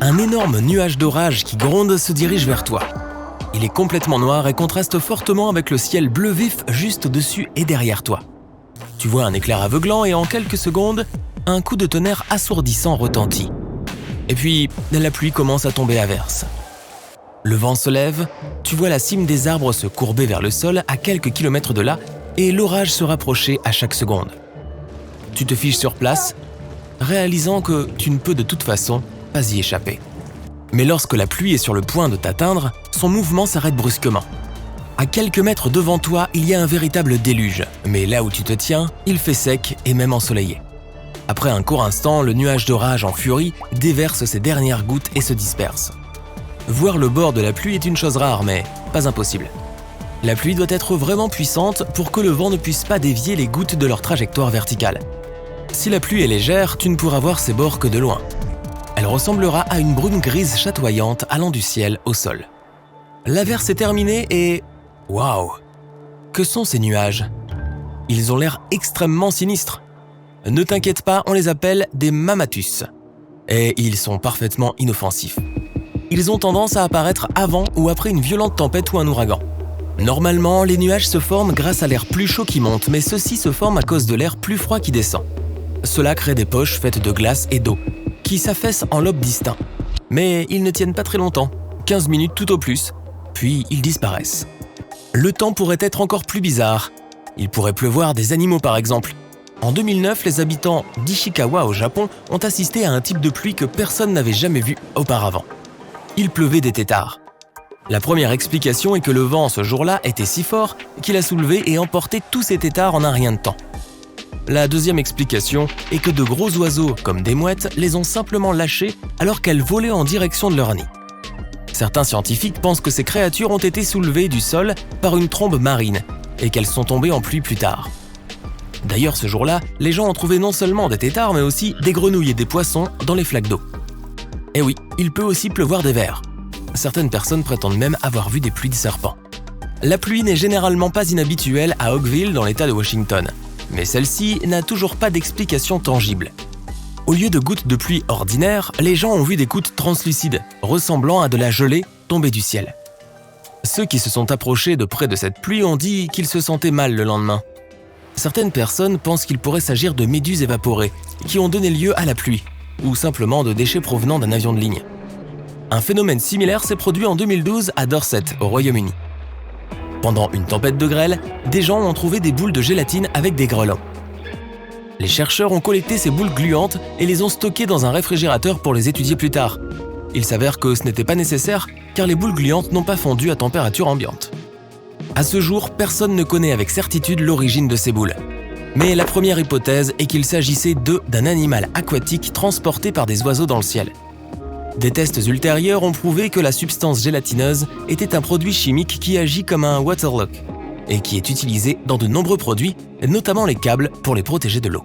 Un énorme nuage d'orage qui gronde se dirige vers toi. Il est complètement noir et contraste fortement avec le ciel bleu vif juste au-dessus et derrière toi. Tu vois un éclair aveuglant et en quelques secondes, un coup de tonnerre assourdissant retentit. Et puis, la pluie commence à tomber à verse. Le vent se lève, tu vois la cime des arbres se courber vers le sol à quelques kilomètres de là et l'orage se rapprocher à chaque seconde. Tu te figes sur place, réalisant que tu ne peux de toute façon pas y échapper. Mais lorsque la pluie est sur le point de t'atteindre, son mouvement s'arrête brusquement. À quelques mètres devant toi, il y a un véritable déluge, mais là où tu te tiens, il fait sec et même ensoleillé. Après un court instant, le nuage d'orage en furie déverse ses dernières gouttes et se disperse. Voir le bord de la pluie est une chose rare, mais pas impossible. La pluie doit être vraiment puissante pour que le vent ne puisse pas dévier les gouttes de leur trajectoire verticale. Si la pluie est légère, tu ne pourras voir ses bords que de loin. Elle ressemblera à une brume grise chatoyante allant du ciel au sol. L'averse est terminée et... Waouh! Que sont ces nuages? Ils ont l'air extrêmement sinistres. Ne t'inquiète pas, on les appelle des mammatus. Et ils sont parfaitement inoffensifs. Ils ont tendance à apparaître avant ou après une violente tempête ou un ouragan. Normalement, les nuages se forment grâce à l'air plus chaud qui monte, mais ceux-ci se forment à cause de l'air plus froid qui descend. Cela crée des poches faites de glace et d'eau, qui s'affaissent en lobes distincts. Mais ils ne tiennent pas très longtemps, 15 minutes tout au plus, puis ils disparaissent. Le temps pourrait être encore plus bizarre. Il pourrait pleuvoir des animaux par exemple. En 2009, les habitants d'Ishikawa au Japon ont assisté à un type de pluie que personne n'avait jamais vu auparavant. Il pleuvait des têtards. La première explication est que le vent ce jour-là était si fort qu'il a soulevé et emporté tous ces têtards en un rien de temps. La deuxième explication est que de gros oiseaux, comme des mouettes, les ont simplement lâchés alors qu'elles volaient en direction de leur nid. Certains scientifiques pensent que ces créatures ont été soulevées du sol par une trombe marine et qu'elles sont tombées en pluie plus tard. D'ailleurs, ce jour-là, les gens ont trouvé non seulement des têtards, mais aussi des grenouilles et des poissons dans les flaques d'eau. Et oui, il peut aussi pleuvoir des vers. Certaines personnes prétendent même avoir vu des pluies de serpents. La pluie n'est généralement pas inhabituelle à Oakville dans l'État de Washington, mais celle-ci n'a toujours pas d'explication tangible. Au lieu de gouttes de pluie ordinaires, les gens ont vu des gouttes translucides, ressemblant à de la gelée tombée du ciel. Ceux qui se sont approchés de près de cette pluie ont dit qu'ils se sentaient mal le lendemain. Certaines personnes pensent qu'il pourrait s'agir de méduses évaporées qui ont donné lieu à la pluie, ou simplement de déchets provenant d'un avion de ligne. Un phénomène similaire s'est produit en 2012 à Dorset, au Royaume-Uni. Pendant une tempête de grêle, des gens ont trouvé des boules de gélatine avec des grelins. Les chercheurs ont collecté ces boules gluantes et les ont stockées dans un réfrigérateur pour les étudier plus tard. Il s'avère que ce n'était pas nécessaire car les boules gluantes n'ont pas fondu à température ambiante. À ce jour, personne ne connaît avec certitude l'origine de ces boules. Mais la première hypothèse est qu'il s'agissait d'un animal aquatique transporté par des oiseaux dans le ciel. Des tests ultérieurs ont prouvé que la substance gélatineuse était un produit chimique qui agit comme un waterlock et qui est utilisé dans de nombreux produits, notamment les câbles pour les protéger de l'eau.